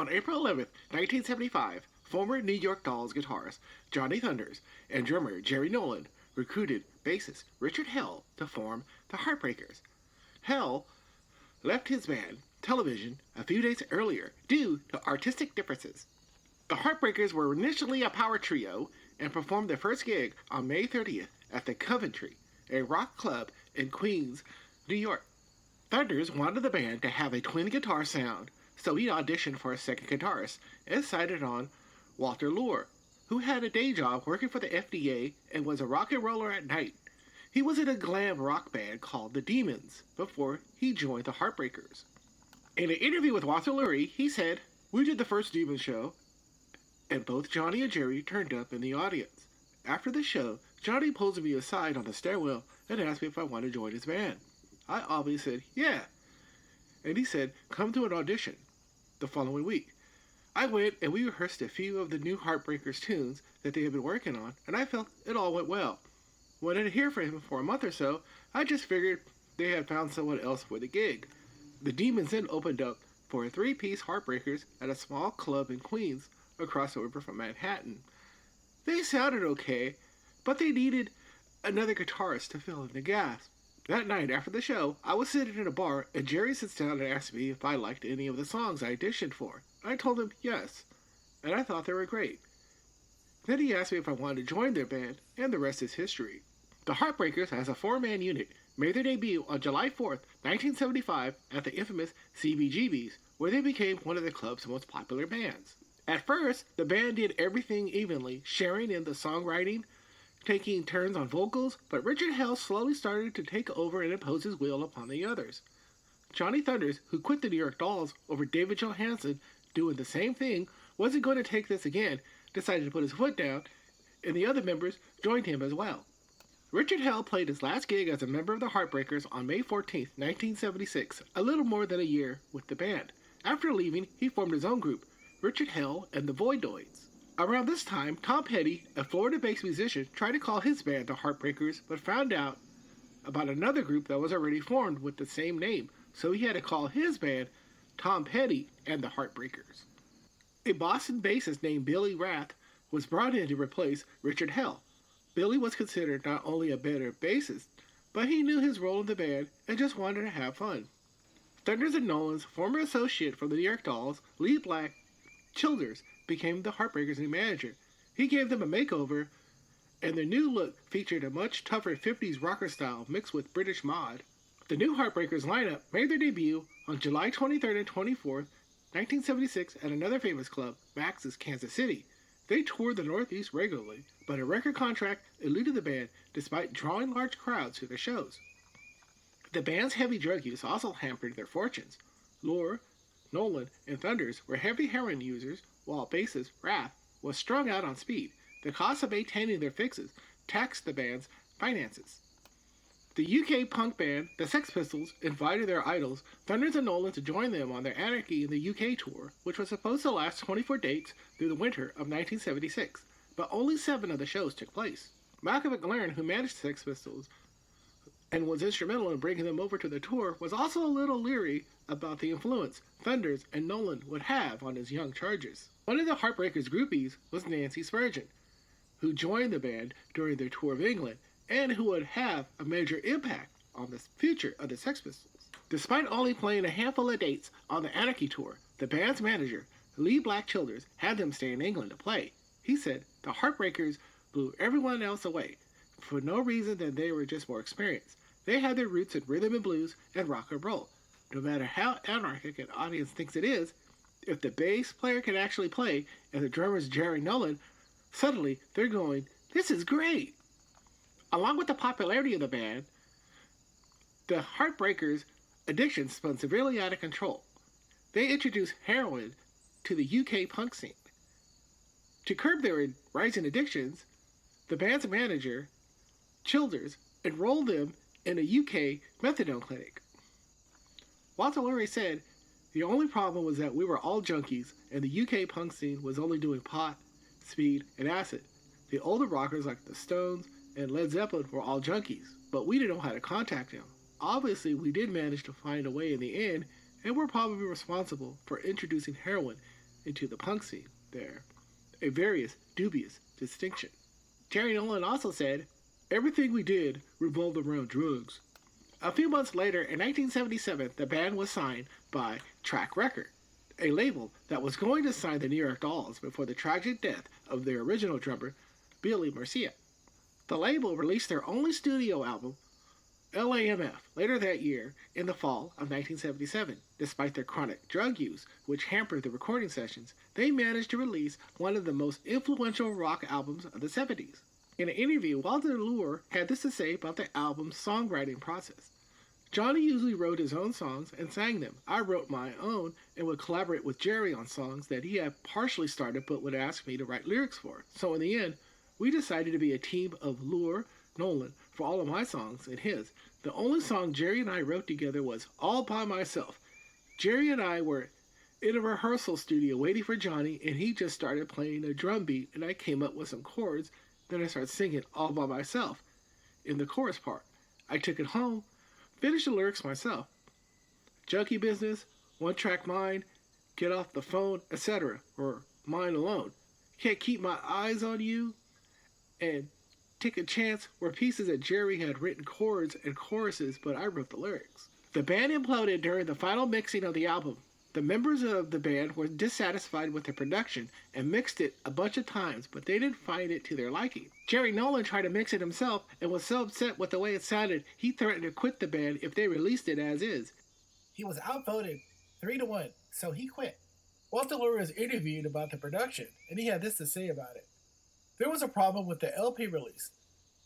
On April 11th, 1975, former New York Dolls guitarist Johnny Thunders and drummer Jerry Nolan recruited bassist Richard Hell to form the Heartbreakers. Hell left his band, Television, a few days earlier due to artistic differences. The Heartbreakers were initially a power trio and performed their first gig on May 30th at the Coventry, a rock club in Queens, New York. Thunders wanted the band to have a twin guitar sound, so he auditioned for a second guitarist and decided on Walter Lure, who had a day job working for the FDA and was a rock and roller at night. He was in a glam rock band called the Demons before he joined the Heartbreakers. In an interview with Walter Lure, he said, "We did the first Demons show, and both Johnny and Jerry turned up in the audience. After the show, Johnny pulls me aside on the stairwell and asked me if I wanted to join his band. I obviously said, yeah. And he said, come to an audition the following week. I went and we rehearsed a few of the new Heartbreakers tunes that they had been working on, and I felt it all went well. When I didn't hear from him for a month or so, I just figured they had found someone else for the gig. The Demons then opened up for a three-piece Heartbreakers at a small club in Queens across the river from Manhattan. They sounded okay, but they needed another guitarist to fill in the gaps. That night after the show, I was sitting in a bar and Jerry sits down and asks me if I liked any of the songs I auditioned for. I told him yes, and I thought they were great. Then he asked me if I wanted to join their band, and the rest is history. The Heartbreakers, as a four-man unit, made their debut on July 4th, 1975 at the infamous CBGB's, where they became one of the club's most popular bands. At first, the band did everything evenly, sharing in the songwriting, taking turns on vocals, but Richard Hell slowly started to take over and impose his will upon the others. Johnny Thunders, who quit the New York Dolls over David Johansen doing the same thing, wasn't going to take this again, decided to put his foot down, and the other members joined him as well. Richard Hell played his last gig as a member of the Heartbreakers on May 14, 1976, a little more than a year with the band. After leaving, he formed his own group, Richard Hell and the Voidoids. Around this time, Tom Petty, a Florida-based musician, tried to call his band the Heartbreakers, but found out about another group that was already formed with the same name, so he had to call his band Tom Petty and the Heartbreakers. A Boston bassist named Billy Rath was brought in to replace Richard Hell. Billy was considered not only a better bassist, but he knew his role in the band and just wanted to have fun. Thunders and Nolan's former associate from the New York Dolls, Lee Black Childers, became the Heartbreakers' new manager. He gave them a makeover, and their new look featured a much tougher 50s rocker style mixed with British mod. The new Heartbreakers lineup made their debut on July 23rd and 24th, 1976 at another famous club, Max's Kansas City. They toured the Northeast regularly, but a record contract eluded the band despite drawing large crowds to their shows. The band's heavy drug use also hampered their fortunes. Lure, Nolan, and Thunders were heavy heroin users, while bassist Rath was strung out on speed. The cost of maintaining their fixes taxed the band's finances. The UK punk band, the Sex Pistols, invited their idols, Thunders and Nolan, to join them on their Anarchy in the UK tour, which was supposed to last 24 dates through the winter of 1976, but only 7 of the shows took place. Malcolm McLaren, who managed the Sex Pistols and was instrumental in bringing them over to the tour, was also a little leery about the influence Thunders and Nolan would have on his young charges. One of the Heartbreakers groupies was Nancy Spurgeon, who joined the band during their tour of England, and who would have a major impact on the future of the Sex Pistols. Despite only playing a handful of dates on the Anarchy Tour, the band's manager, Lee Black Childers, had them stay in England to play. He said the Heartbreakers blew everyone else away for no reason than they were just more experienced. They had their roots in rhythm and blues and rock and roll. No matter how anarchic an audience thinks it is, if the bass player can actually play and the drummer's Jerry Nolan, suddenly they're going, this is great! Along with the popularity of the band, the Heartbreakers' addiction spun severely out of control. They introduced heroin to the UK punk scene. To curb their rising addictions, the band's manager, Childers, enrolled them in a UK methadone clinic. Walter Lure said, the only problem was that we were all junkies and the UK punk scene was only doing pot, speed, and acid. The older rockers like the Stones and Led Zeppelin were all junkies, but we didn't know how to contact them. Obviously, we did manage to find a way in the end, and we're probably responsible for introducing heroin into the punk scene there, a very dubious distinction. Jerry Nolan also said, "Everything we did revolved around drugs." A few months later, in 1977, the band was signed by Track Record, a label that was going to sign the New York Dolls before the tragic death of their original drummer, Billy Rath. The label released their only studio album, L.A.M.F, later that year in the fall of 1977. Despite their chronic drug use, which hampered the recording sessions, they managed to release one of the most influential rock albums of the 70s. In an interview, Walter Lure had this to say about the album's songwriting process. "Johnny usually wrote his own songs and sang them. I wrote my own and would collaborate with Jerry on songs that he had partially started but would ask me to write lyrics for. So in the end, we decided to be a team of Lure, Nolan, for all of my songs and his. The only song Jerry and I wrote together was All By Myself. Jerry and I were in a rehearsal studio waiting for Johnny, and he just started playing a drum beat, and I came up with some chords. Then I started singing All By Myself in the chorus part. I took it home, finished the lyrics myself. Junkie Business, One Track Mind, Get Off the Phone, etc. or Mine Alone. Can't Keep My Eyes on You, and Take a Chance were pieces that Jerry had written chords and choruses, but I wrote the lyrics." The band imploded during the final mixing of the album. The members of the band were dissatisfied with the production and mixed it a bunch of times, but they didn't find it to their liking. Jerry Nolan tried to mix it himself and was so upset with the way it sounded, he threatened to quit the band if they released it as is. He was outvoted 3-1, so he quit. Walter Lure was interviewed about the production, and he had this to say about it. "There was a problem with the LP release.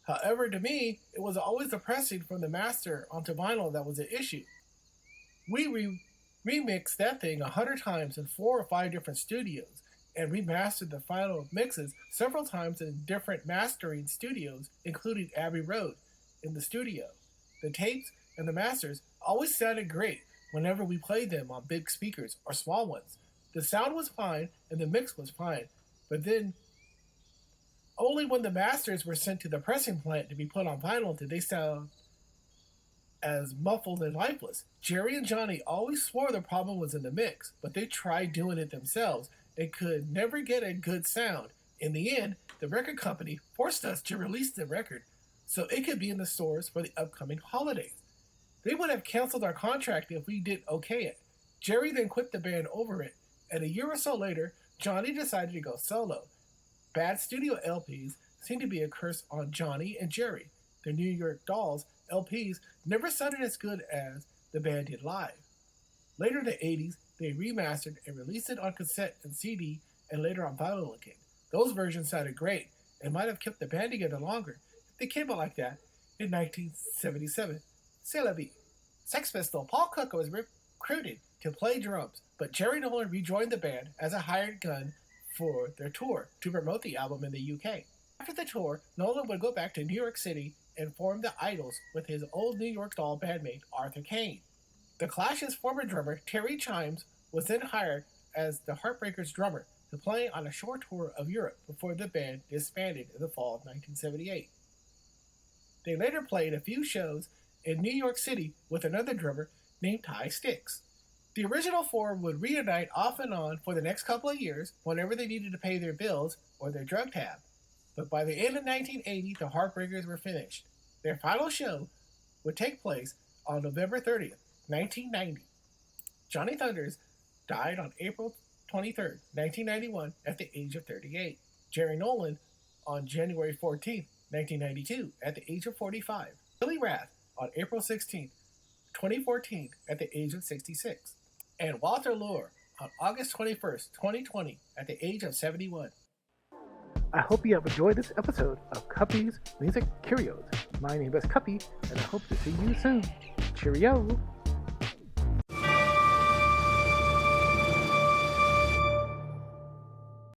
However, to me, it was always the pressing from the master onto vinyl that was the issue. We remixed that thing 100 times in 4 or 5 different studios and remastered the final mixes several times in different mastering studios, including Abbey Road in the studio. The tapes and the masters always sounded great whenever we played them on big speakers or small ones. The sound was fine and the mix was fine, but then only when the masters were sent to the pressing plant to be put on vinyl did they sound as muffled and lifeless. Jerry and Johnny always swore the problem was in the mix, but they tried doing it themselves and could never get a good sound. In the end, the record company forced us to release the record so it could be in the stores for the upcoming holidays. They would have canceled our contract if we didn't okay it. Jerry then quit the band over it, and a year or so later, Johnny decided to go solo. Bad studio LPs seem to be a curse on Johnny and Jerry. The New York Dolls LPs never sounded as good as the band did live. Later in the 80s, they remastered and released it on cassette and CD and later on vinyl again. Those versions sounded great and might have kept the band together longer if they came out like that in 1977. C'est la vie. Sex Pistol Paul Cook was recruited to play drums, but Jerry Nolan rejoined the band as a hired gun for their tour to promote the album in the UK. After the tour, Nolan would go back to New York City and form the Idols with his old New York Doll bandmate Arthur Kane. The Clash's former drummer Terry Chimes was then hired as the Heartbreakers drummer to play on a short tour of Europe before the band disbanded in the fall of 1978. They later played a few shows in New York City with another drummer named Ty Sticks. The original four would reunite off and on for the next couple of years whenever they needed to pay their bills or their drug tab. But by the end of 1980, the Heartbreakers were finished. Their final show would take place on November 30th, 1990. Johnny Thunders died on April 23rd, 1991 at the age of 38. Jerry Nolan on January 14th, 1992 at the age of 45. Billy Rath on April 16th, 2014 at the age of 66. And Walter Lure on August 21st, 2020 at the age of 71. I hope you have enjoyed this episode of Cuppy's Music Curios. My name is Cuppy, and I hope to see you soon. Cheerio!